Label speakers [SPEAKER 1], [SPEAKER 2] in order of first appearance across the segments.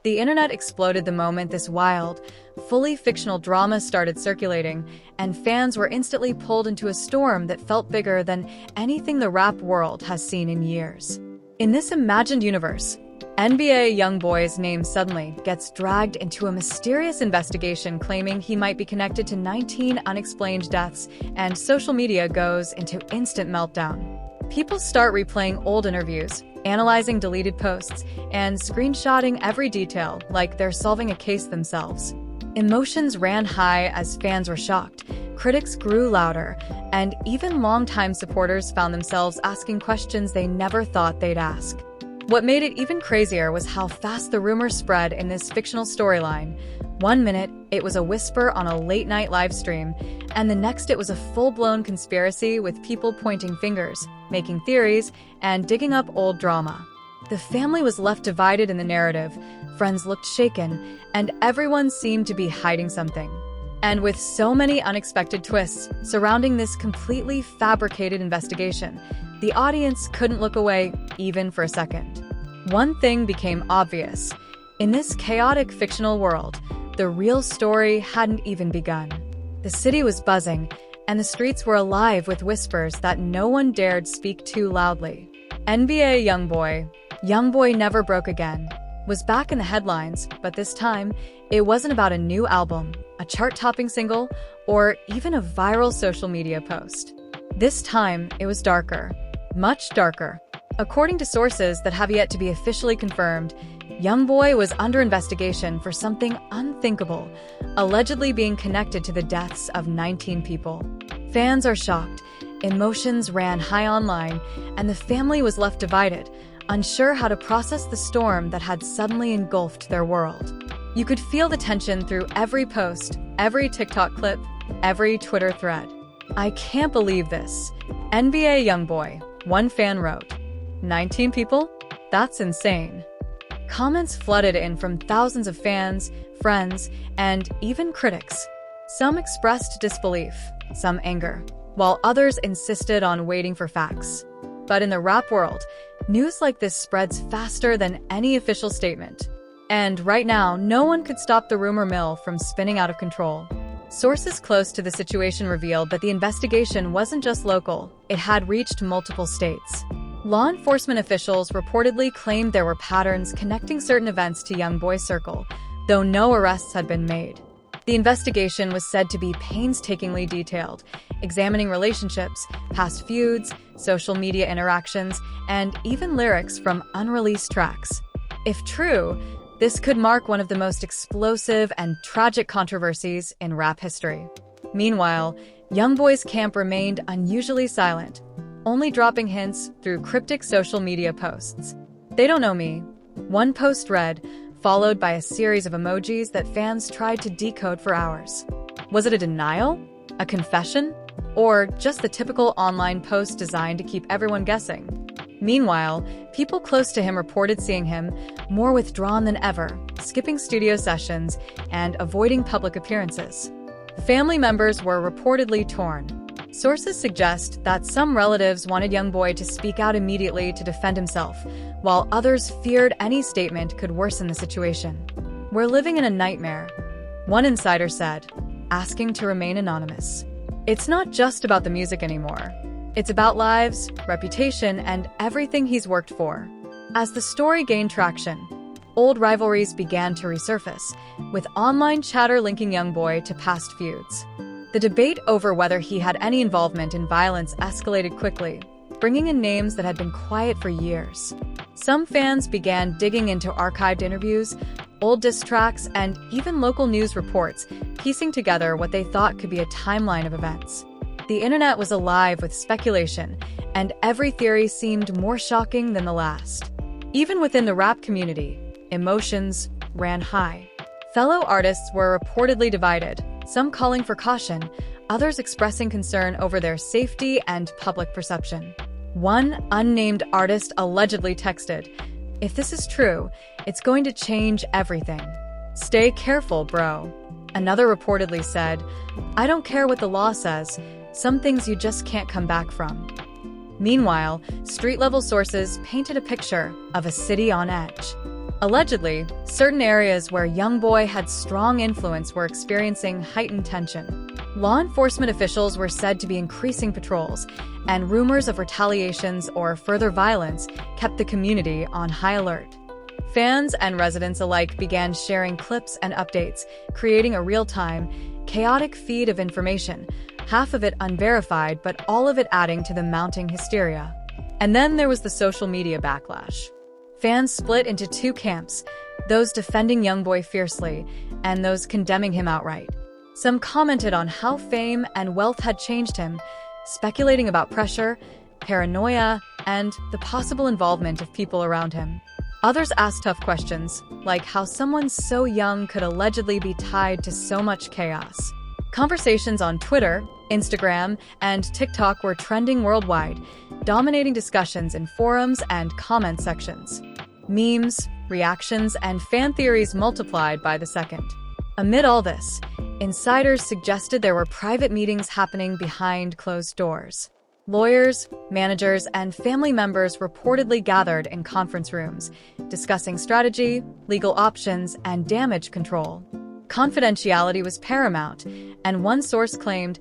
[SPEAKER 1] The internet exploded the moment this wild, fully fictional drama started circulating, and fans were instantly pulled into a storm that felt bigger than anything the rap world has seen in years. In this imagined universe, NBA Youngboy's name suddenly gets dragged into a mysterious investigation claiming he might be connected to 19 unexplained deaths, and social media goes into instant meltdown. People start replaying old interviews, analyzing deleted posts, and screenshotting every detail like they're solving a case themselves. Emotions ran high as fans were shocked, critics grew louder, and even longtime supporters found themselves asking questions they never thought they'd ask. What made it even crazier was how fast the rumors spread in this fictional storyline. One minute, it was a whisper on a late-night live stream, and the next it was a full-blown conspiracy with people pointing fingers, making theories, and digging up old drama. The family was left divided in the narrative, friends looked shaken, and everyone seemed to be hiding something. And with so many unexpected twists surrounding this completely fabricated investigation, the audience couldn't look away even for a second. One thing became obvious. In this chaotic fictional world, the real story hadn't even begun. The city was buzzing, and the streets were alive with whispers that no one dared speak too loudly. NBA Youngboy Never Broke Again, was back in the headlines, but this time, it wasn't about a new album, a chart-topping single, or even a viral social media post. This time, it was darker. Much darker. According to sources that have yet to be officially confirmed, Youngboy was under investigation for something unthinkable, allegedly being connected to the deaths of 19 people. Fans are shocked, emotions ran high online, and the family was left divided, unsure how to process the storm that had suddenly engulfed their world. You could feel the tension through every post, every TikTok clip, every Twitter thread. "I can't believe this." NBA Youngboy, one fan wrote. 19 people? That's insane. Comments flooded in from thousands of fans, friends, and even critics. Some expressed disbelief, some anger, while others insisted on waiting for facts. But in the rap world, news like this spreads faster than any official statement. And right now, no one could stop the rumor mill from spinning out of control. Sources close to the situation revealed that the investigation wasn't just local, it had reached multiple states. Law enforcement officials reportedly claimed there were patterns connecting certain events to Youngboy's circle, though no arrests had been made. The investigation was said to be painstakingly detailed, examining relationships, past feuds, social media interactions, and even lyrics from unreleased tracks. If true, this could mark one of the most explosive and tragic controversies in rap history. Meanwhile, Youngboy's camp remained unusually silent, only dropping hints through cryptic social media posts. "They don't know me," one post read, followed by a series of emojis that fans tried to decode for hours. Was it a denial? A confession? Or just the typical online post designed to keep everyone guessing? Meanwhile, people close to him reported seeing him more withdrawn than ever, skipping studio sessions and avoiding public appearances. Family members were reportedly torn. Sources suggest that some relatives wanted Youngboy to speak out immediately to defend himself, while others feared any statement could worsen the situation. "We're living in a nightmare," one insider said, asking to remain anonymous. "It's not just about the music anymore. It's about lives, reputation, and everything he's worked for." As the story gained traction, old rivalries began to resurface, with online chatter linking Youngboy to past feuds. The debate over whether he had any involvement in violence escalated quickly, bringing in names that had been quiet for years. Some fans began digging into archived interviews, old diss tracks, and even local news reports, piecing together what they thought could be a timeline of events. The internet was alive with speculation, and every theory seemed more shocking than the last. Even within the rap community, emotions ran high. Fellow artists were reportedly divided, some calling for caution, others expressing concern over their safety and public perception. One unnamed artist allegedly texted, "If this is true, it's going to change everything. Stay careful, bro." Another reportedly said, "I don't care what the law says, some things you just can't come back from." Meanwhile, street-level sources painted a picture of a city on edge. Allegedly, certain areas where Youngboy had strong influence were experiencing heightened tension. Law enforcement officials were said to be increasing patrols, and rumors of retaliations or further violence kept the community on high alert. Fans and residents alike began sharing clips and updates, creating a real-time, chaotic feed of information, half of it unverified but all of it adding to the mounting hysteria. And then there was the social media backlash. Fans split into two camps, those defending Youngboy fiercely and those condemning him outright. Some commented on how fame and wealth had changed him, speculating about pressure, paranoia, and the possible involvement of people around him. Others asked tough questions, like how someone so young could allegedly be tied to so much chaos. Conversations on Twitter, Instagram, and TikTok were trending worldwide, dominating discussions in forums and comment sections. Memes, reactions, and fan theories multiplied by the second. Amid all this, insiders suggested there were private meetings happening behind closed doors. Lawyers, managers, and family members reportedly gathered in conference rooms, discussing strategy, legal options, and damage control. Confidentiality was paramount, and one source claimed,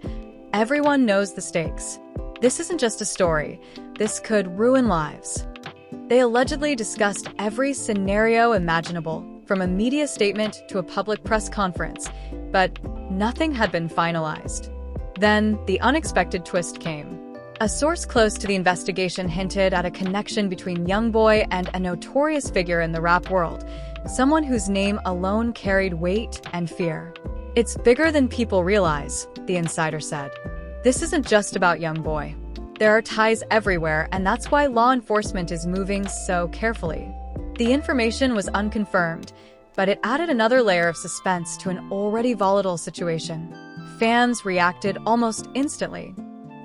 [SPEAKER 1] "Everyone knows the stakes. This isn't just a story. This could ruin lives." They allegedly discussed every scenario imaginable, from a media statement to a public press conference, but nothing had been finalized. Then, the unexpected twist came. A source close to the investigation hinted at a connection between Youngboy and a notorious figure in the rap world, someone whose name alone carried weight and fear. "It's bigger than people realize," the insider said. "This isn't just about Youngboy. There are ties everywhere, and that's why law enforcement is moving so carefully." The information was unconfirmed, but it added another layer of suspense to an already volatile situation. Fans reacted almost instantly.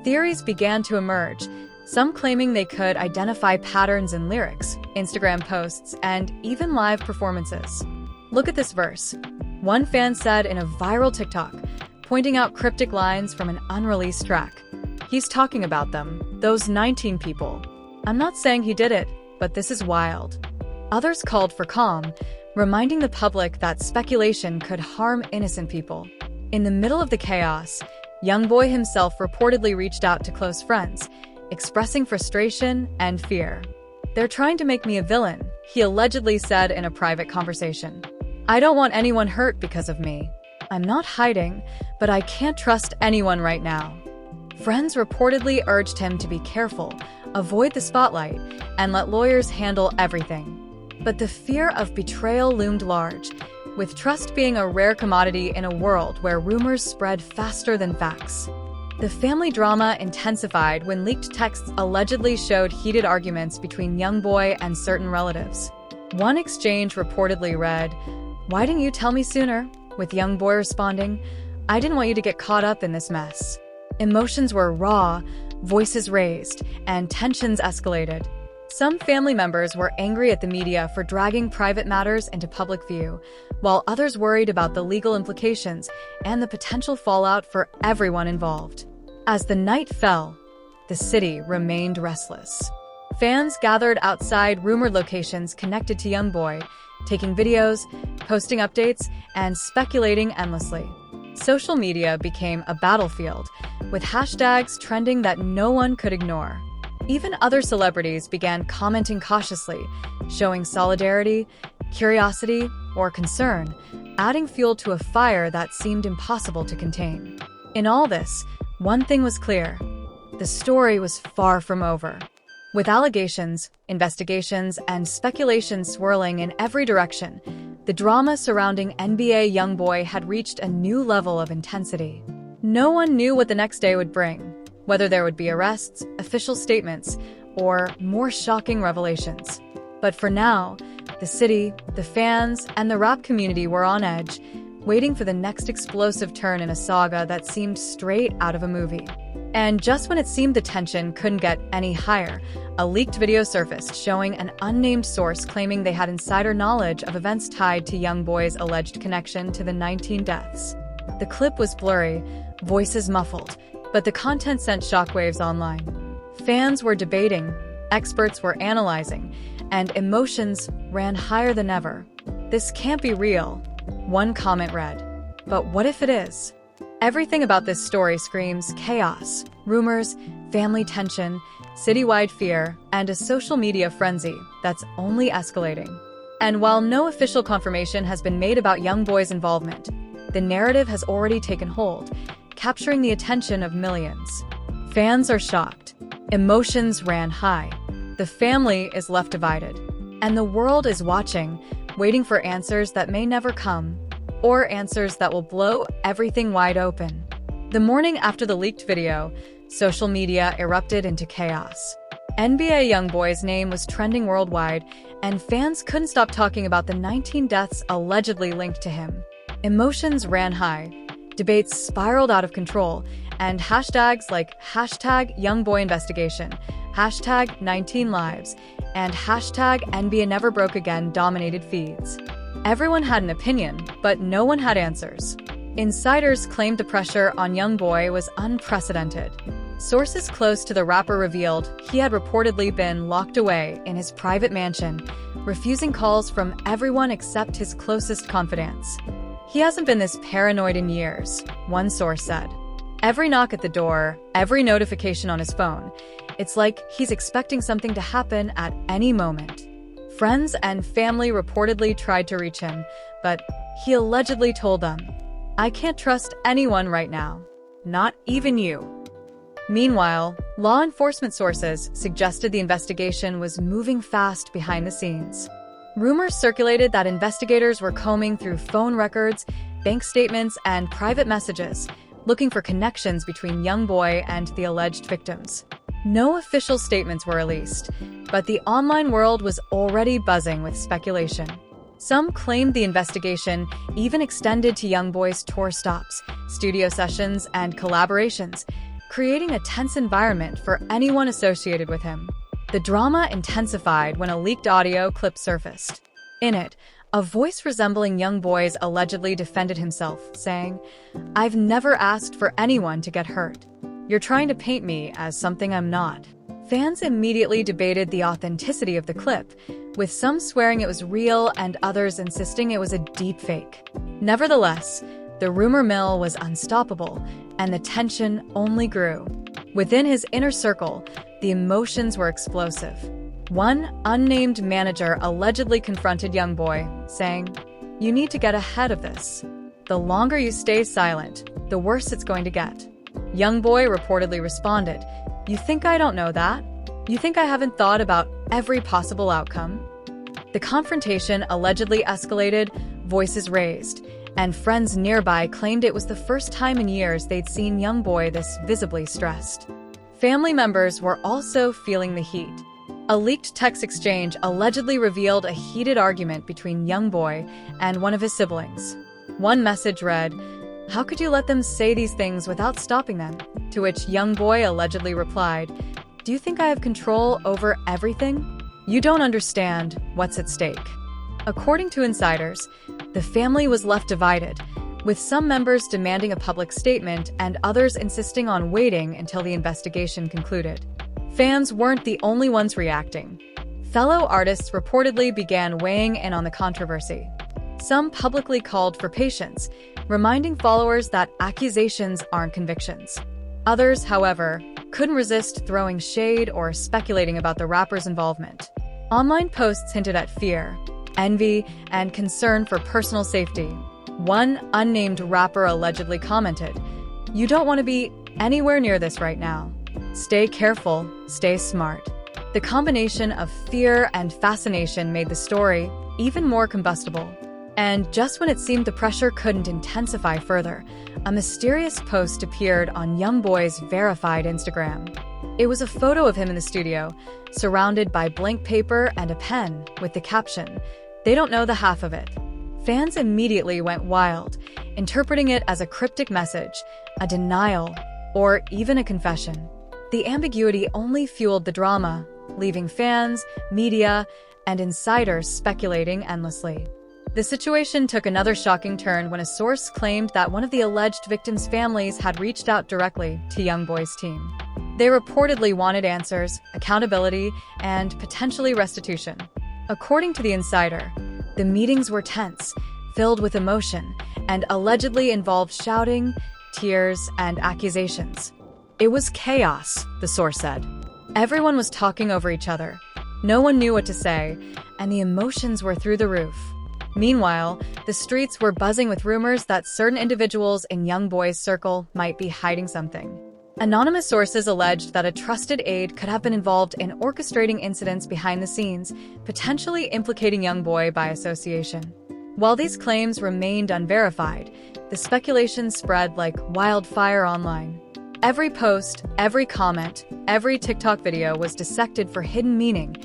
[SPEAKER 1] Theories began to emerge, some claiming they could identify patterns in lyrics, Instagram posts, and even live performances. "Look at this verse," one fan said in a viral TikTok, pointing out cryptic lines from an unreleased track. "He's talking about them, those 19 people. I'm not saying he did it, but this is wild." Others called for calm, reminding the public that speculation could harm innocent people. In the middle of the chaos, Youngboy himself reportedly reached out to close friends, expressing frustration and fear. "They're trying to make me a villain," he allegedly said in a private conversation. "I don't want anyone hurt because of me. I'm not hiding, but I can't trust anyone right now." Friends reportedly urged him to be careful, avoid the spotlight, and let lawyers handle everything. But the fear of betrayal loomed large, with trust being a rare commodity in a world where rumors spread faster than facts. The family drama intensified when leaked texts allegedly showed heated arguments between Youngboy and certain relatives. One exchange reportedly read, "Why didn't you tell me sooner?" with Youngboy responding, "I didn't want you to get caught up in this mess." Emotions were raw, voices raised, and tensions escalated. Some family members were angry at the media for dragging private matters into public view, while others worried about the legal implications and the potential fallout for everyone involved. As the night fell, the city remained restless. Fans gathered outside rumored locations connected to Youngboy, taking videos, posting updates, and speculating endlessly. Social media became a battlefield, with hashtags trending that no one could ignore. Even other celebrities began commenting cautiously, showing solidarity, curiosity, or concern, adding fuel to a fire that seemed impossible to contain. In all this, one thing was clear: the story was far from over. With allegations, investigations, and speculation swirling in every direction, the drama surrounding NBA Youngboy had reached a new level of intensity. No one knew what the next day would bring, whether there would be arrests, official statements, or more shocking revelations. But for now, the city, the fans, and the rap community were on edge, waiting for the next explosive turn in a saga that seemed straight out of a movie. And just when it seemed the tension couldn't get any higher, a leaked video surfaced showing an unnamed source claiming they had insider knowledge of events tied to Youngboy's alleged connection to the 19 deaths. The clip was blurry, voices muffled, but the content sent shockwaves online. Fans were debating, experts were analyzing, and emotions ran higher than ever. "This can't be real," one comment read. "But what if it is?" Everything about this story screams chaos, rumors, family tension, citywide fear, and a social media frenzy that's only escalating. And while no official confirmation has been made about Youngboy's involvement, the narrative has already taken hold, capturing the attention of millions. Fans are shocked. Emotions ran high. The family is left divided. And the world is watching, waiting for answers that may never come, or answers that will blow everything wide open. The morning after the leaked video, social media erupted into chaos. NBA Youngboy's name was trending worldwide, and fans couldn't stop talking about the 19 deaths allegedly linked to him. Emotions ran high, debates spiraled out of control, and hashtags like #YoungboyInvestigation, #19lives, and #NBA Never Broke Again dominated feeds. Everyone had an opinion, but no one had answers. Insiders claimed the pressure on Youngboy was unprecedented. Sources close to the rapper revealed he had reportedly been locked away in his private mansion, refusing calls from everyone except his closest confidants. "He hasn't been this paranoid in years," one source said. "Every knock at the door, every notification on his phone, it's like he's expecting something to happen at any moment." Friends and family reportedly tried to reach him, but he allegedly told them, "I can't trust anyone right now, not even you." Meanwhile, law enforcement sources suggested the investigation was moving fast behind the scenes. Rumors circulated that investigators were combing through phone records, bank statements, and private messages, looking for connections between Youngboy and the alleged victims. No official statements were released, but the online world was already buzzing with speculation. Some claimed the investigation even extended to Youngboy's tour stops, studio sessions, and collaborations, creating a tense environment for anyone associated with him. The drama intensified when a leaked audio clip surfaced. In it, a voice resembling Youngboy's allegedly defended himself, saying, "I've never asked for anyone to get hurt. You're trying to paint me as something I'm not." Fans immediately debated the authenticity of the clip, with some swearing it was real and others insisting it was a deepfake. Nevertheless, the rumor mill was unstoppable, and the tension only grew. Within his inner circle, the emotions were explosive. One unnamed manager allegedly confronted Youngboy, saying, "You need to get ahead of this. The longer you stay silent, the worse it's going to get." Youngboy reportedly responded, "You think I don't know that? You think I haven't thought about every possible outcome?" The confrontation allegedly escalated, voices raised, and friends nearby claimed it was the first time in years they'd seen Youngboy this visibly stressed. Family members were also feeling the heat. A leaked text exchange allegedly revealed a heated argument between Youngboy and one of his siblings. One message read, "How could you let them say these things without stopping them?" To which Youngboy allegedly replied, "Do you think I have control over everything? You don't understand what's at stake." According to insiders, the family was left divided, with some members demanding a public statement and others insisting on waiting until the investigation concluded. Fans weren't the only ones reacting. Fellow artists reportedly began weighing in on the controversy. Some publicly called for patience, reminding followers that accusations aren't convictions. Others, however, couldn't resist throwing shade or speculating about the rapper's involvement. Online posts hinted at fear, envy, and concern for personal safety. One unnamed rapper allegedly commented, "You don't want to be anywhere near this right now. Stay careful, stay smart." The combination of fear and fascination made the story even more combustible. And just when it seemed the pressure couldn't intensify further, a mysterious post appeared on Youngboy's verified Instagram. It was a photo of him in the studio, surrounded by blank paper and a pen, with the caption, "They don't know the half of it." Fans immediately went wild, interpreting it as a cryptic message, a denial, or even a confession. The ambiguity only fueled the drama, leaving fans, media, and insiders speculating endlessly. The situation took another shocking turn when a source claimed that one of the alleged victims' families had reached out directly to Youngboy's team. They reportedly wanted answers, accountability, and potentially restitution. According to the insider, the meetings were tense, filled with emotion, and allegedly involved shouting, tears, and accusations. It was chaos, the source said. Everyone was talking over each other. No one knew what to say, and the emotions were through the roof. Meanwhile, the streets were buzzing with rumors that certain individuals in Youngboy's circle might be hiding something. Anonymous sources alleged that a trusted aide could have been involved in orchestrating incidents behind the scenes, potentially implicating Youngboy by association. While these claims remained unverified, the speculation spread like wildfire online. Every post, every comment, every TikTok video was dissected for hidden meaning,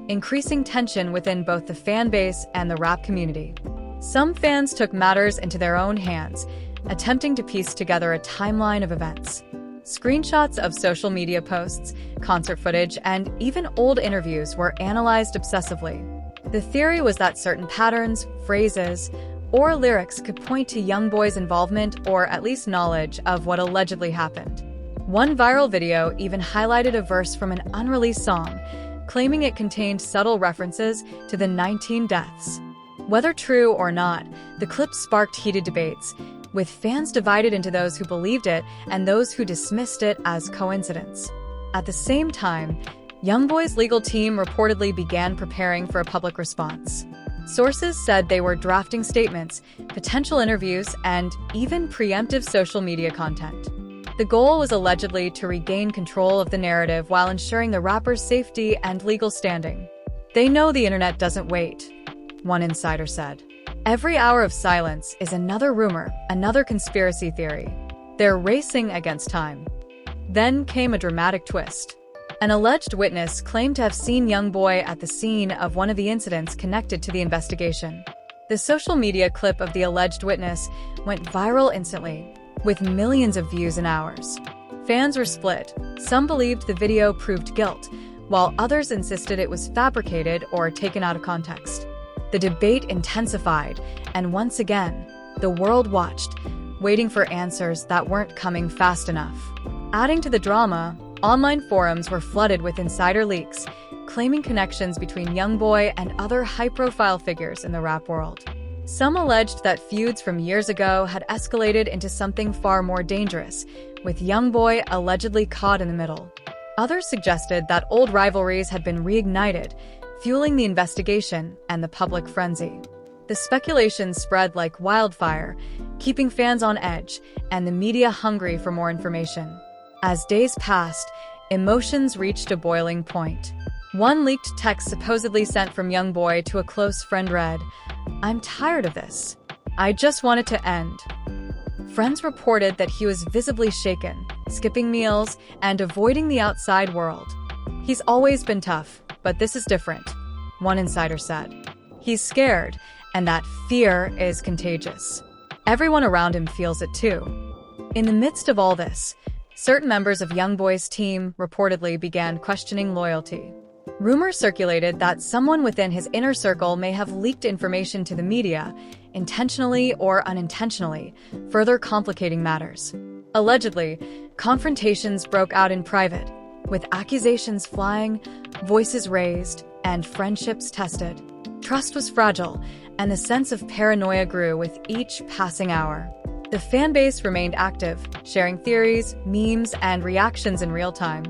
[SPEAKER 1] increasing tension within both the fan base and the rap community. Some fans took matters into their own hands, attempting to piece together a timeline of events. Screenshots of social media posts, concert footage, and even old interviews were analyzed obsessively. The theory was that certain patterns, phrases, or lyrics could point to Youngboy's involvement or at least knowledge of what allegedly happened. One viral video even highlighted a verse from an unreleased song, claiming it contained subtle references to the 19 deaths. Whether true or not, the clip sparked heated debates, with fans divided into those who believed it and those who dismissed it as coincidence. At the same time, Youngboy's legal team reportedly began preparing for a public response. Sources said they were drafting statements, potential interviews, and even preemptive social media content. The goal was allegedly to regain control of the narrative while ensuring the rapper's safety and legal standing. "They know the internet doesn't wait," one insider said. "Every hour of silence is another rumor, another conspiracy theory. They're racing against time." Then came a dramatic twist. An alleged witness claimed to have seen Youngboy at the scene of one of the incidents connected to the investigation. The social media clip of the alleged witness went viral instantly, with millions of views in hours. Fans were split. Some believed the video proved guilt, while others insisted it was fabricated or taken out of context. The debate intensified, and once again, the world watched, waiting for answers that weren't coming fast enough. Adding to the drama, online forums were flooded with insider leaks, claiming connections between Youngboy and other high-profile figures in the rap world. Some alleged that feuds from years ago had escalated into something far more dangerous, with Youngboy allegedly caught in the middle. Others suggested that old rivalries had been reignited, fueling the investigation and the public frenzy. The speculation spread like wildfire, keeping fans on edge and the media hungry for more information. As days passed, emotions reached a boiling point. One leaked text supposedly sent from Youngboy to a close friend read, "I'm tired of this. I just want it to end." Friends reported that he was visibly shaken, skipping meals, and avoiding the outside world. "He's always been tough, but this is different," one insider said. "He's scared, and that fear is contagious. Everyone around him feels it too." In the midst of all this, certain members of Youngboy's team reportedly began questioning loyalty. Rumors circulated that someone within his inner circle may have leaked information to the media, intentionally or unintentionally, further complicating matters. Allegedly, confrontations broke out in private, with accusations flying, voices raised, and friendships tested. Trust was fragile, and the sense of paranoia grew with each passing hour. The fanbase remained active, sharing theories, memes, and reactions in real time.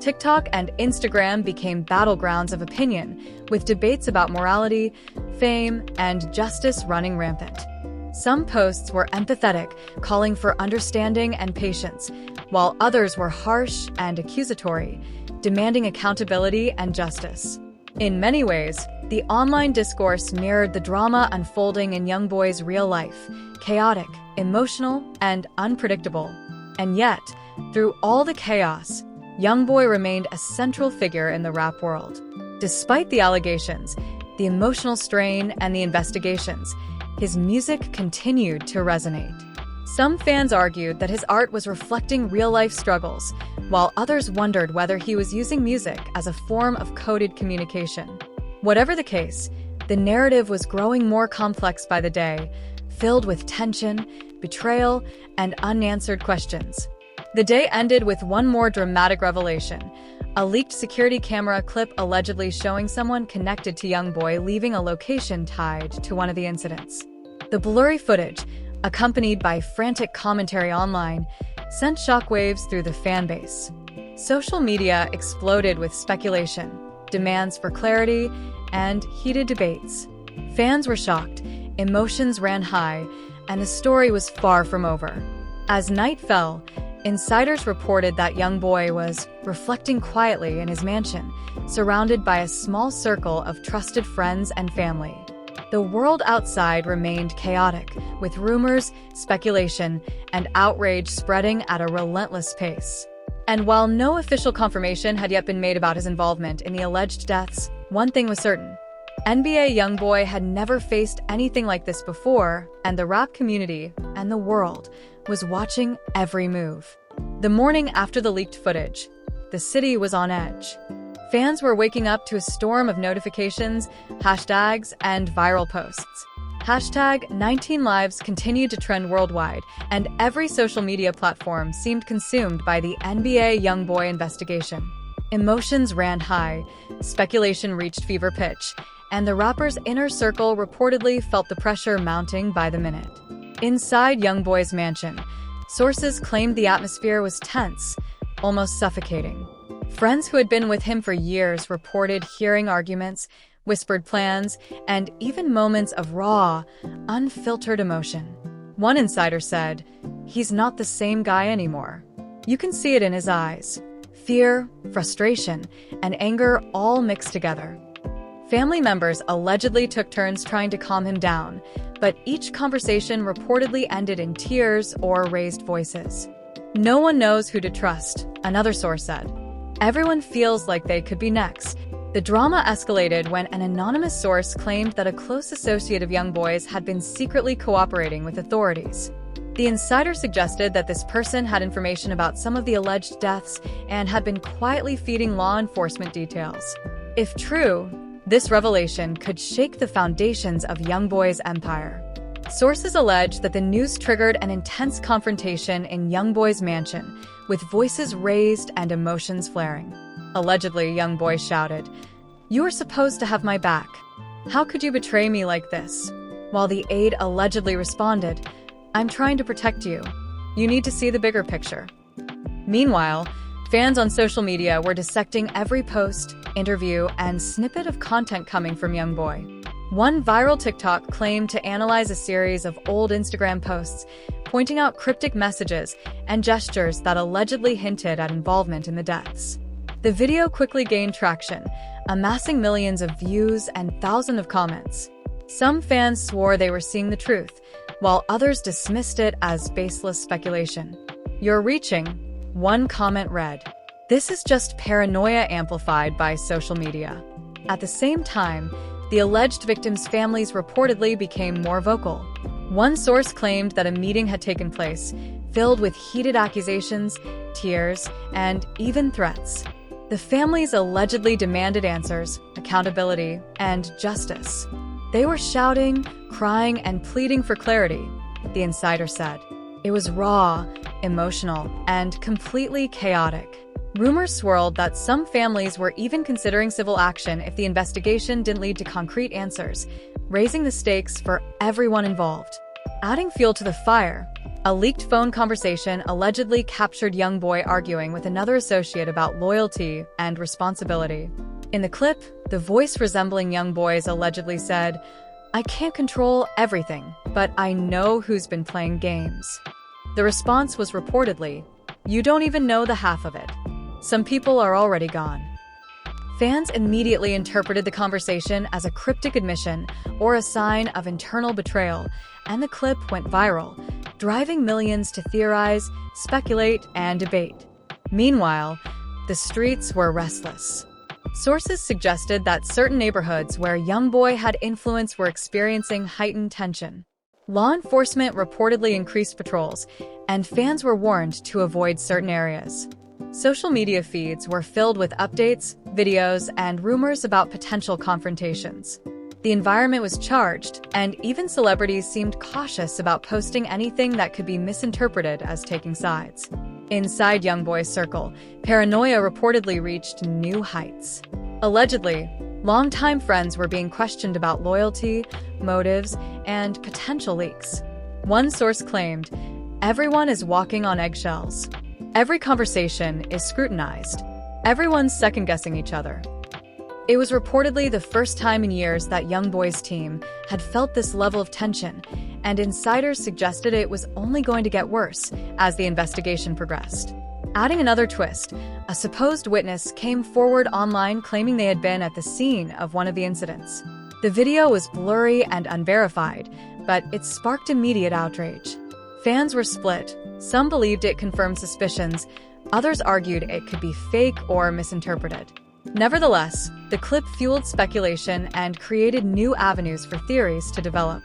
[SPEAKER 1] TikTok and Instagram became battlegrounds of opinion, with debates about morality, fame, and justice running rampant. Some posts were empathetic, calling for understanding and patience, while others were harsh and accusatory, demanding accountability and justice. In many ways, the online discourse mirrored the drama unfolding in Youngboy's real life, chaotic, emotional, and unpredictable. And yet, through all the chaos, Youngboy remained a central figure in the rap world. Despite the allegations, the emotional strain, and the investigations, his music continued to resonate. Some fans argued that his art was reflecting real-life struggles, while others wondered whether he was using music as a form of coded communication. Whatever the case, the narrative was growing more complex by the day, filled with tension, betrayal, and unanswered questions. The day ended with one more dramatic revelation. a leaked security camera clip allegedly showing someone connected to Youngboy leaving a location tied to one of the incidents. The blurry footage, accompanied by frantic commentary online, sent shockwaves through the fanbase. Social media exploded with speculation, demands for clarity, and heated debates. Fans were shocked, emotions ran high, and the story was far from over. As night fell, insiders reported that Youngboy was reflecting quietly in his mansion, surrounded by a small circle of trusted friends and family. The world outside remained chaotic, with rumors, speculation, and outrage spreading at a relentless pace. And while no official confirmation had yet been made about his involvement in the alleged deaths, one thing was certain. NBA Youngboy had never faced anything like this before, and the rap community and the world was watching every move. The morning after the leaked footage, the city was on edge. Fans were waking up to a storm of notifications, hashtags, and viral posts. Hashtag 19 Lives continued to trend worldwide, and every social media platform seemed consumed by the NBA Youngboy investigation. Emotions ran high, speculation reached fever pitch, and the rapper's inner circle reportedly felt the pressure mounting by the minute. Inside Youngboy's mansion, sources claimed the atmosphere was tense, almost suffocating. Friends who had been with him for years reported hearing arguments, whispered plans, and even moments of raw, unfiltered emotion. One insider said, "He's not the same guy anymore. You can see it in his eyes. Fear, frustration, and anger all mixed together." Family members allegedly took turns trying to calm him down, but each conversation reportedly ended in tears or raised voices. "No one knows who to trust," another source said. "Everyone feels like they could be next." The drama escalated when an anonymous source claimed that a close associate of Youngboy's had been secretly cooperating with authorities. The insider suggested that this person had information about some of the alleged deaths and had been quietly feeding law enforcement details. If true, this revelation could shake the foundations of Youngboy's empire. Sources allege that the news triggered an intense confrontation in Youngboy's mansion, with voices raised and emotions flaring. Allegedly, Youngboy shouted, "You were supposed to have my back. How could you betray me like this?" While the aide allegedly responded, "I'm trying to protect you. You need to see the bigger picture." Meanwhile, fans on social media were dissecting every post, interview, and snippet of content coming from Youngboy. One viral TikTok claimed to analyze a series of old Instagram posts, pointing out cryptic messages and gestures that allegedly hinted at involvement in the deaths. The video quickly gained traction, amassing millions of views and thousands of comments. Some fans swore they were seeing the truth, while others dismissed it as baseless speculation. "You're reaching," one comment read. "This is just paranoia amplified by social media." At the same time, the alleged victims' families reportedly became more vocal. One source claimed that a meeting had taken place, filled with heated accusations, tears, and even threats. The families allegedly demanded answers, accountability, and justice. They were shouting, crying, and pleading for clarity, the insider said. It was raw, emotional, and completely chaotic. Rumors swirled that some families were even considering civil action if the investigation didn't lead to concrete answers, raising the stakes for everyone involved. Adding fuel to the fire, a leaked phone conversation allegedly captured Youngboy arguing with another associate about loyalty and responsibility. In the clip, the voice resembling Youngboy's allegedly said, "I can't control everything, but I know who's been playing games." The response was reportedly, "You don't even know the half of it. Some people are already gone." Fans immediately interpreted the conversation as a cryptic admission or a sign of internal betrayal, and the clip went viral, driving millions to theorize, speculate, and debate. Meanwhile, the streets were restless. Sources suggested that certain neighborhoods where Youngboy had influence were experiencing heightened tension. Law enforcement reportedly increased patrols, and fans were warned to avoid certain areas. Social media feeds were filled with updates, videos, and rumors about potential confrontations. The environment was charged, and even celebrities seemed cautious about posting anything that could be misinterpreted as taking sides. Inside Youngboy's circle, paranoia reportedly reached new heights. Allegedly, longtime friends were being questioned about loyalty, motives, and potential leaks. One source claimed, "Everyone is walking on eggshells. Every conversation is scrutinized. Everyone's second-guessing each other." It was reportedly the first time in years that Youngboy's team had felt this level of tension, and insiders suggested it was only going to get worse as the investigation progressed. Adding another twist, a supposed witness came forward online claiming they had been at the scene of one of the incidents. The video was blurry and unverified, but it sparked immediate outrage. Fans were split. Some believed it confirmed suspicions, others argued it could be fake or misinterpreted. Nevertheless, the clip fueled speculation and created new avenues for theories to develop.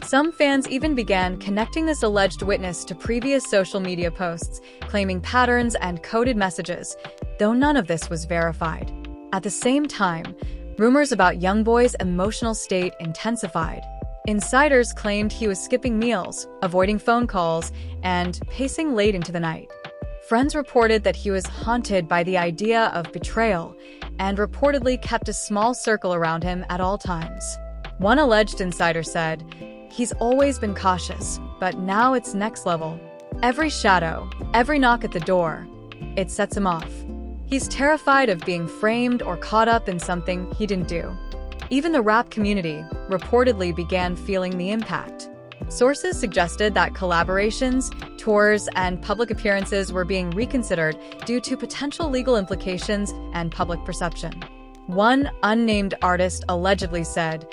[SPEAKER 1] Some fans even began connecting this alleged witness to previous social media posts, claiming patterns and coded messages, though none of this was verified. At the same time, rumors about Youngboy's emotional state intensified. Insiders claimed he was skipping meals, avoiding phone calls, and pacing late into the night. Friends reported that he was haunted by the idea of betrayal and reportedly kept a small circle around him at all times. One alleged insider said, "He's always been cautious, but now it's next level. Every shadow, every knock at the door, it sets him off. He's terrified of being framed or caught up in something he didn't do." Even the rap community reportedly began feeling the impact. Sources suggested that collaborations, tours, and public appearances were being reconsidered due to potential legal implications and public perception. One unnamed artist allegedly said,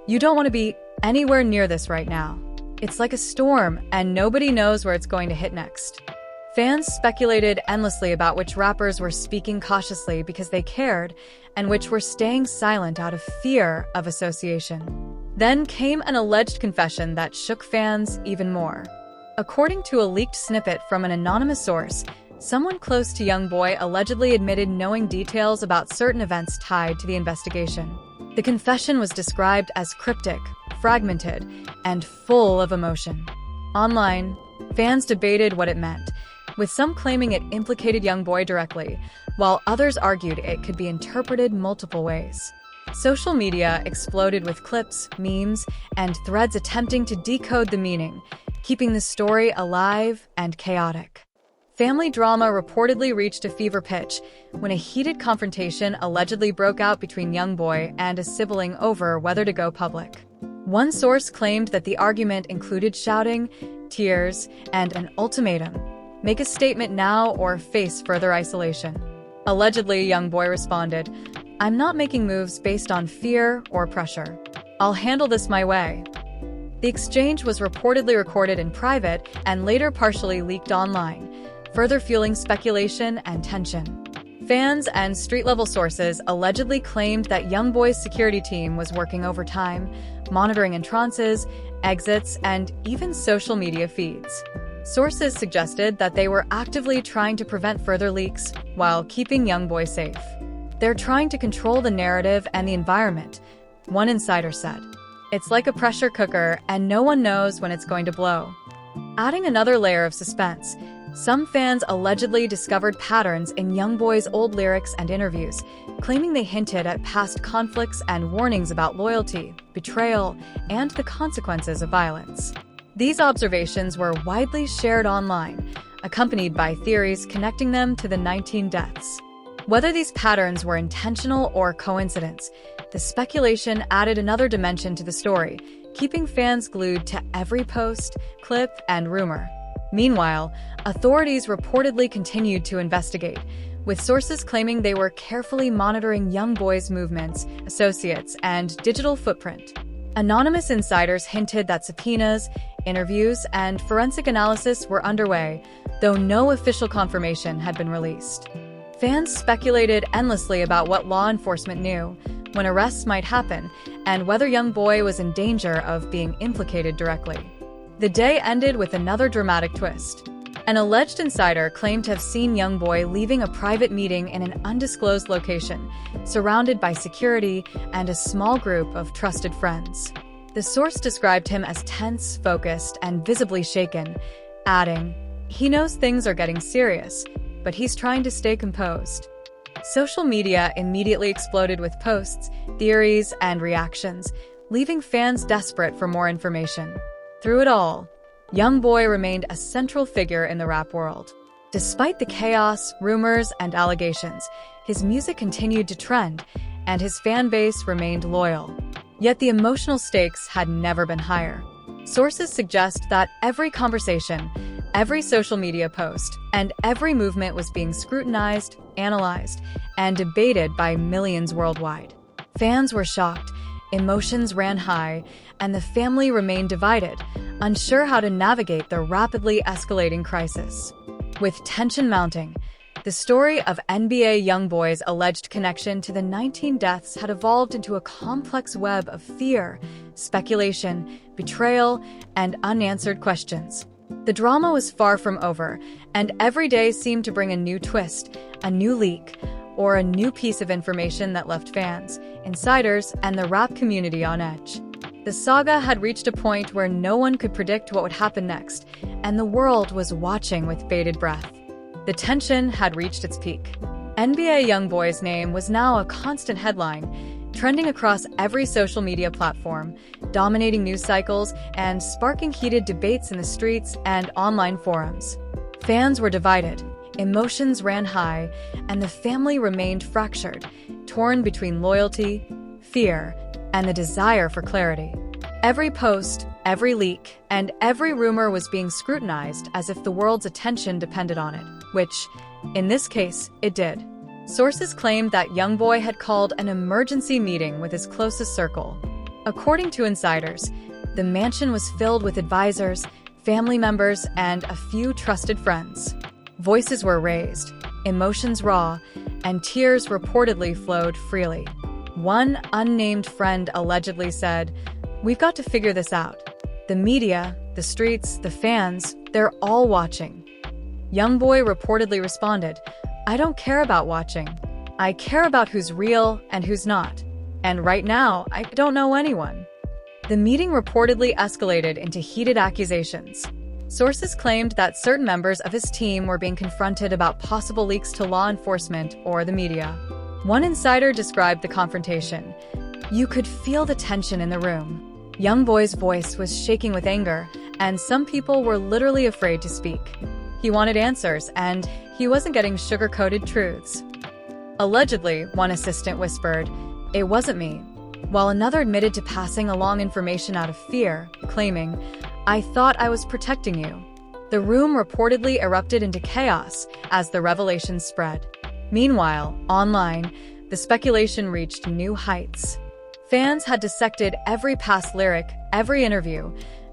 [SPEAKER 1] "You don't want to be anywhere near this right now. It's like a storm, and nobody knows where it's going to hit next." Fans speculated endlessly about which rappers were speaking cautiously because they cared, and which were staying silent out of fear of association. Then came an alleged confession that shook fans even more. According to a leaked snippet from an anonymous source, someone close to Youngboy allegedly admitted knowing details about certain events tied to the investigation. The confession was described as cryptic, fragmented, and full of emotion. Online, fans debated what it meant, with some claiming it implicated Youngboy directly, while others argued it could be interpreted multiple ways. Social media exploded with clips, memes, and threads attempting to decode the meaning, keeping the story alive and chaotic. Family drama reportedly reached a fever pitch when a heated confrontation allegedly broke out between Youngboy and a sibling over whether to go public. One source claimed that the argument included shouting, tears, and an ultimatum: "Make a statement now or face further isolation." Allegedly, Youngboy responded, "I'm not making moves based on fear or pressure. I'll handle this my way." The exchange was reportedly recorded in private and later partially leaked online, further fueling speculation and tension. Fans and street-level sources allegedly claimed that Youngboy's security team was working overtime, monitoring entrances, exits, and even social media feeds. Sources suggested that they were actively trying to prevent further leaks while keeping Youngboy safe. "They're trying to control the narrative and the environment," one insider said. "It's like a pressure cooker, and no one knows when it's going to blow." Adding another layer of suspense, some fans allegedly discovered patterns in Youngboy's old lyrics and interviews, claiming they hinted at past conflicts and warnings about loyalty, betrayal, and the consequences of violence. These observations were widely shared online, accompanied by theories connecting them to the 19 deaths. Whether these patterns were intentional or coincidence, the speculation added another dimension to the story, keeping fans glued to every post, clip, and rumor. Meanwhile, authorities reportedly continued to investigate, with sources claiming they were carefully monitoring Youngboy's movements, associates, and digital footprint. Anonymous insiders hinted that subpoenas, interviews, and forensic analysis were underway, though no official confirmation had been released. Fans speculated endlessly about what law enforcement knew, when arrests might happen, and whether Youngboy was in danger of being implicated directly. The day ended with another dramatic twist. An alleged insider claimed to have seen Youngboy leaving a private meeting in an undisclosed location, surrounded by security and a small group of trusted friends. The source described him as tense, focused, and visibly shaken, adding, He knows things are getting serious, but he's trying to stay composed. Social media immediately exploded with posts, theories, and reactions, leaving fans desperate for more information. Through it all, Youngboy remained a central figure in the rap world. Despite the chaos, rumors, and allegations, his music continued to trend, and his fan base remained loyal. Yet the emotional stakes had never been higher. Sources suggest that every conversation, every social media post, and every movement was being scrutinized, analyzed, and debated by millions worldwide. Fans were shocked, emotions ran high, and the family remained divided, unsure how to navigate the rapidly escalating crisis. With tension mounting, the story of NBA Youngboy's alleged connection to the 19 deaths had evolved into a complex web of fear, speculation, betrayal, and unanswered questions. The drama was far from over, and every day seemed to bring a new twist, a new leak, or a new piece of information that left fans, insiders, and the rap community on edge. The saga had reached a point where no one could predict what would happen next, and the world was watching with bated breath. The tension had reached its peak. NBA Youngboy's name was now a constant headline, trending across every social media platform, dominating news cycles, and sparking heated debates in the streets and online forums. Fans were divided, emotions ran high, and the family remained fractured, torn between loyalty, fear, and the desire for clarity. Every post, every leak, and every rumor was being scrutinized as if the world's attention depended on it, which, in this case, it did. Sources claimed that Youngboy had called an emergency meeting with his closest circle. According to insiders, the mansion was filled with advisors, family members, and a few trusted friends. Voices were raised, emotions raw, and tears reportedly flowed freely. One unnamed friend allegedly said, "We've got to figure this out. The media, the streets, the fans, they're all watching." Youngboy reportedly responded, "I don't care about watching. I care about who's real and who's not. And right now, I don't know anyone." The meeting reportedly escalated into heated accusations. Sources claimed that certain members of his team were being confronted about possible leaks to law enforcement or the media. One insider described the confrontation. "You could feel the tension in the room. Youngboy's voice was shaking with anger, and some people were literally afraid to speak. He wanted answers, and he wasn't getting sugar-coated truths." Allegedly, one assistant whispered, "It wasn't me," while another admitted to passing along information out of fear, claiming, "I thought I was protecting you." The room reportedly erupted into chaos as the revelations spread. Meanwhile, online, the speculation reached new heights. Fans had dissected every past lyric, every interview,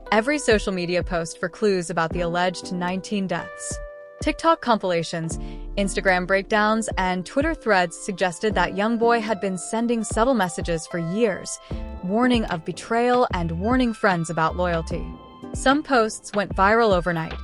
[SPEAKER 1] every social media post for clues about the alleged 19 deaths. TikTok compilations, Instagram breakdowns, and Twitter threads suggested that Youngboy had been sending subtle messages for years, warning of betrayal and warning friends about loyalty. Some posts went viral overnight,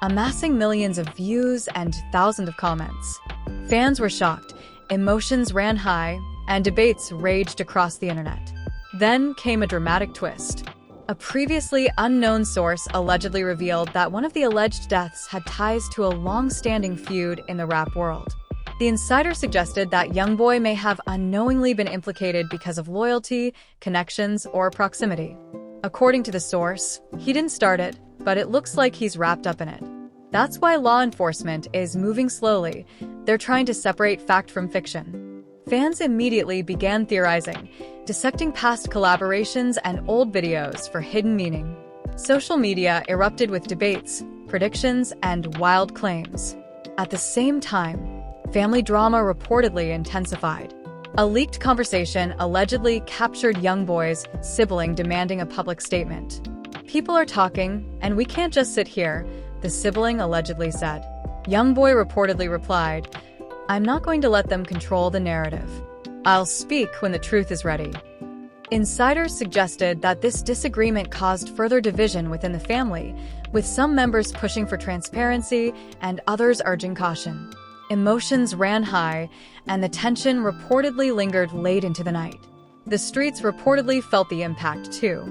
[SPEAKER 1] amassing millions of views and thousands of comments. Fans were shocked, emotions ran high, and debates raged across the internet. Then came a dramatic twist. A previously unknown source allegedly revealed that one of the alleged deaths had ties to a long-standing feud in the rap world. The insider suggested that Youngboy may have unknowingly been implicated because of loyalty, connections, or proximity. According to the source, he didn't start it, but it looks like he's wrapped up in it. That's why law enforcement is moving slowly. They're trying to separate fact from fiction. Fans immediately began theorizing, dissecting past collaborations and old videos for hidden meaning. Social media erupted with debates, predictions, and wild claims. At the same time, family drama reportedly intensified. A leaked conversation allegedly captured Youngboy's sibling demanding a public statement. "People are talking, and we can't just sit here," the sibling allegedly said. Youngboy reportedly replied, "I'm not going to let them control the narrative. I'll speak when the truth is ready." Insiders suggested that this disagreement caused further division within the family, with some members pushing for transparency and others urging caution. Emotions ran high, and the tension reportedly lingered late into the night. The streets reportedly felt the impact too.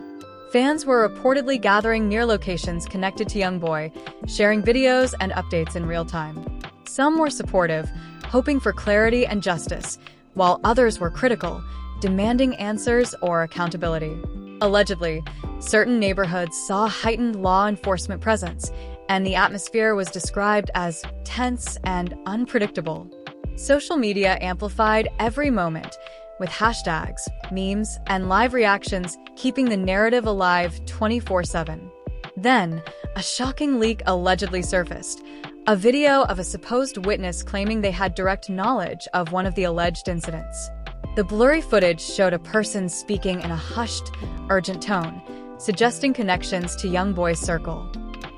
[SPEAKER 1] Fans were reportedly gathering near locations connected to Youngboy, sharing videos and updates in real time. Some were supportive, hoping for clarity and justice, while others were critical, demanding answers or accountability. Allegedly, certain neighborhoods saw heightened law enforcement presence, and the atmosphere was described as tense and unpredictable. Social media amplified every moment, with hashtags, memes, and live reactions keeping the narrative alive 24/7. Then, a shocking leak allegedly surfaced, a video of a supposed witness claiming they had direct knowledge of one of the alleged incidents. The blurry footage showed a person speaking in a hushed, urgent tone, suggesting connections to Youngboy's circle.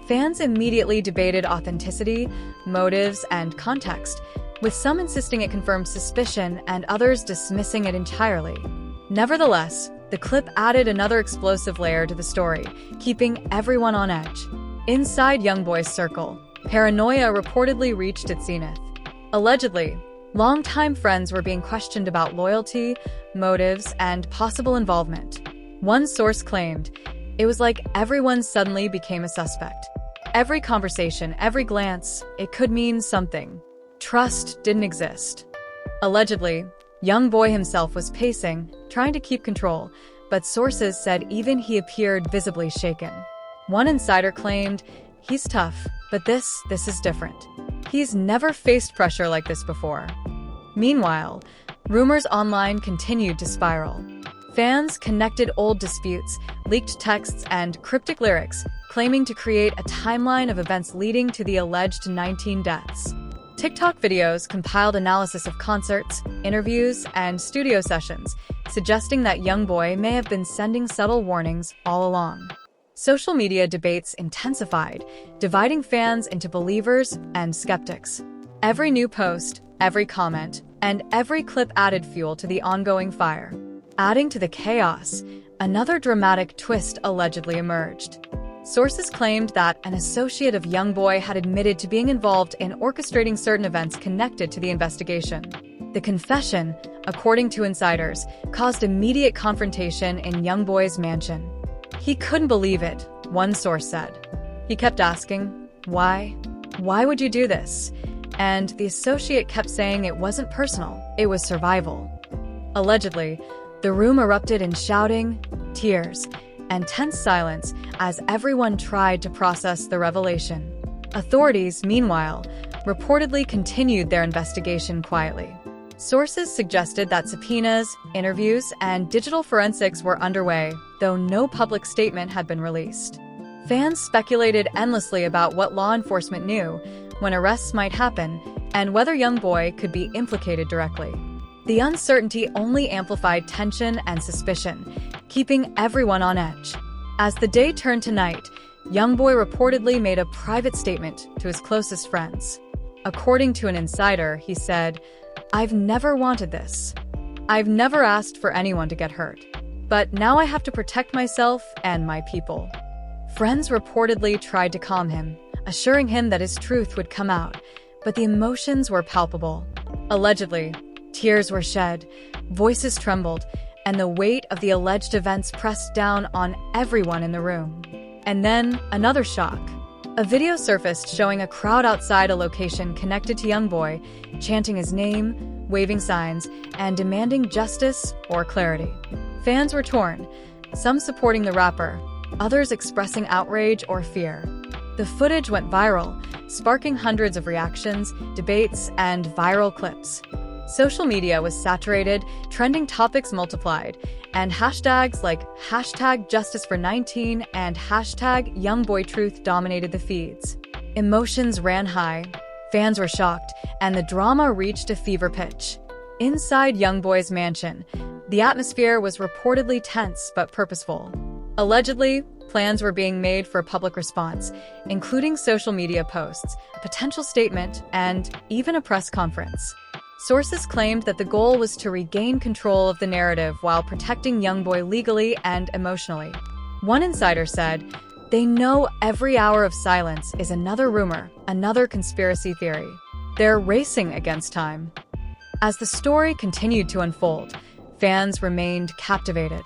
[SPEAKER 1] Fans immediately debated authenticity, motives, and context, with some insisting it confirmed suspicion and others dismissing it entirely. Nevertheless, the clip added another explosive layer to the story, keeping everyone on edge. Inside Youngboy's circle, paranoia reportedly reached its zenith. Allegedly, longtime friends were being questioned about loyalty, motives, and possible involvement. One source claimed, "It was like everyone suddenly became a suspect. Every conversation, every glance, it could mean something. Trust didn't exist." Allegedly, Youngboy himself was pacing, trying to keep control, but sources said even he appeared visibly shaken. One insider claimed, "He's tough, but this is different. He's never faced pressure like this before." Meanwhile, rumors online continued to spiral. Fans connected old disputes, leaked texts, and cryptic lyrics, claiming to create a timeline of events leading to the alleged 19 deaths. TikTok videos compiled analysis of concerts, interviews, and studio sessions, suggesting that Youngboy may have been sending subtle warnings all along. Social media debates intensified, dividing fans into believers and skeptics. Every new post, every comment, and every clip added fuel to the ongoing fire. Adding to the chaos, another dramatic twist allegedly emerged. Sources claimed that an associate of Youngboy had admitted to being involved in orchestrating certain events connected to the investigation. The confession, according to insiders, caused immediate confrontation in Youngboy's mansion. He couldn't believe it, one source said. He kept asking, "Why? Why would you do this?" And the associate kept saying it wasn't personal, it was survival. Allegedly, the room erupted in shouting, tears, and tense silence as everyone tried to process the revelation. Authorities, meanwhile, reportedly continued their investigation quietly. Sources suggested that subpoenas, interviews, and digital forensics were underway, though no public statement had been released. Fans speculated endlessly about what law enforcement knew, when arrests might happen, and whether Youngboy could be implicated directly. The uncertainty only amplified tension and suspicion, keeping everyone on edge. As the day turned to night, Youngboy reportedly made a private statement to his closest friends. According to an insider, he said, "I've never wanted this. I've never asked for anyone to get hurt. But now I have to protect myself and my people." Friends reportedly tried to calm him, assuring him that his truth would come out, but the emotions were palpable. Allegedly, tears were shed, voices trembled, and the weight of the alleged events pressed down on everyone in the room. And then, another shock. A video surfaced showing a crowd outside a location connected to Youngboy, chanting his name, waving signs, and demanding justice or clarity. Fans were torn, some supporting the rapper, others expressing outrage or fear. The footage went viral, sparking hundreds of reactions, debates, and viral clips. Social media was saturated, trending topics multiplied, and hashtags like #JusticeFor19 and #YoungboyTruth dominated the feeds. Emotions ran high, fans were shocked, and the drama reached a fever pitch. Inside Youngboy's mansion, the atmosphere was reportedly tense but purposeful. Allegedly, plans were being made for a public response, including social media posts, a potential statement, and even a press conference. Sources claimed that the goal was to regain control of the narrative while protecting Youngboy legally and emotionally. One insider said, "They know every hour of silence is another rumor, another conspiracy theory. They're racing against time." As the story continued to unfold, fans remained captivated.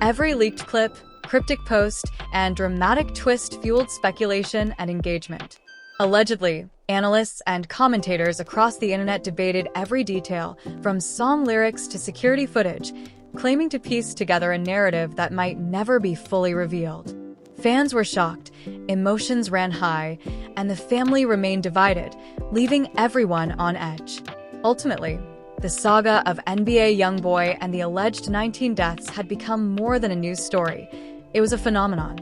[SPEAKER 1] Every leaked clip, cryptic post, and dramatic twist fueled speculation and engagement. Allegedly, analysts and commentators across the internet debated every detail, from song lyrics to security footage, claiming to piece together a narrative that might never be fully revealed. Fans were shocked, emotions ran high, and the family remained divided, leaving everyone on edge. Ultimately, the saga of NBA Youngboy and the alleged 19 deaths had become more than a news story. It was a phenomenon.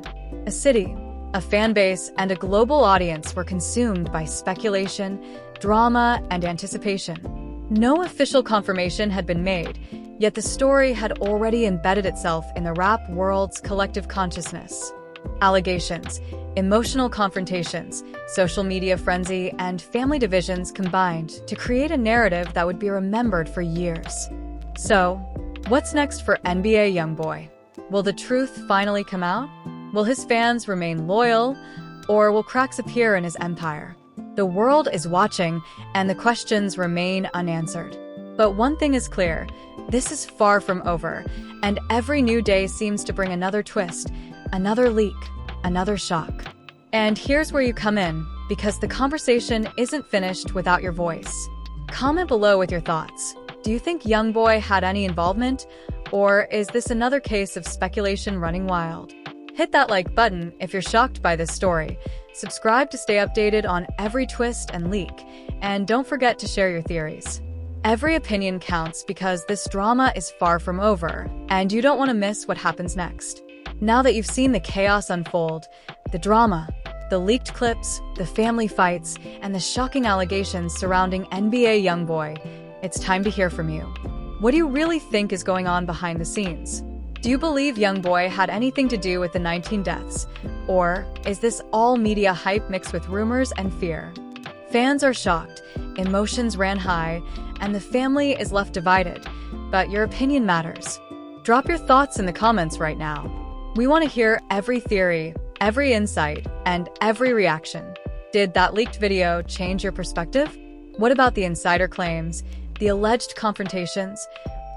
[SPEAKER 1] A city, a fan base, and a global audience were consumed by speculation, drama, and anticipation. No official confirmation had been made, yet the story had already embedded itself in the rap world's collective consciousness. Allegations, emotional confrontations, social media frenzy, and family divisions combined to create a narrative that would be remembered for years. So, what's next for NBA Youngboy? Will the truth finally come out? Will his fans remain loyal, or will cracks appear in his empire? The world is watching, and the questions remain unanswered. But one thing is clear, this is far from over, and every new day seems to bring another twist, another leak, another shock. And here's where you come in, because the conversation isn't finished without your voice. Comment below with your thoughts. Do you think Youngboy had any involvement, or is this another case of speculation running wild? Hit that like button if you're shocked by this story. Subscribe to stay updated on every twist and leak, and don't forget to share your theories. Every opinion counts because this drama is far from over, and you don't want to miss what happens next. Now that you've seen the chaos unfold, the drama, the leaked clips, the family fights, and the shocking allegations surrounding NBA Youngboy, it's time to hear from you. What do you really think is going on behind the scenes? Do you believe Youngboy had anything to do with the 19 deaths? Or is this all media hype mixed with rumors and fear? Fans are shocked, emotions ran high, and the family is left divided. But your opinion matters. Drop your thoughts in the comments right now. We want to hear every theory, every insight, and every reaction. Did that leaked video change your perspective? What about the insider claims, the alleged confrontations,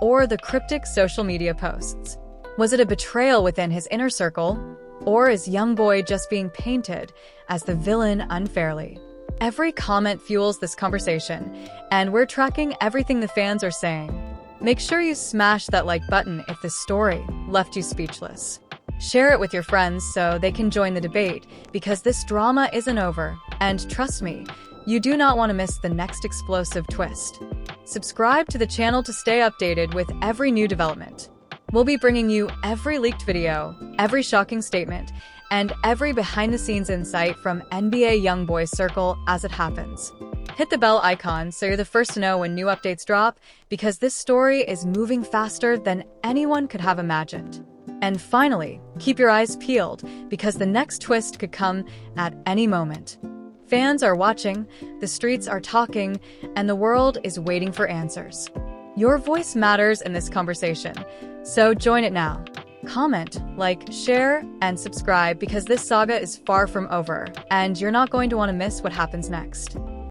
[SPEAKER 1] or the cryptic social media posts? Was it a betrayal within his inner circle, or is Youngboy just being painted as the villain unfairly? Every comment fuels this conversation, and we're tracking everything the fans are saying. Make sure you smash that like button if this story left you speechless. Share it with your friends so they can join the debate, because this drama isn't over, and trust me, you do not want to miss the next explosive twist. Subscribe to the channel to stay updated with every new development. We'll be bringing you every leaked video, every shocking statement, and every behind-the-scenes insight from NBA Youngboy's circle as it happens. Hit the bell icon so you're the first to know when new updates drop, because this story is moving faster than anyone could have imagined. And finally, keep your eyes peeled, because the next twist could come at any moment. Fans are watching, the streets are talking, and the world is waiting for answers. Your voice matters in this conversation, so join it now. Comment, like, share, and subscribe, because this saga is far from over, and you're not going to want to miss what happens next.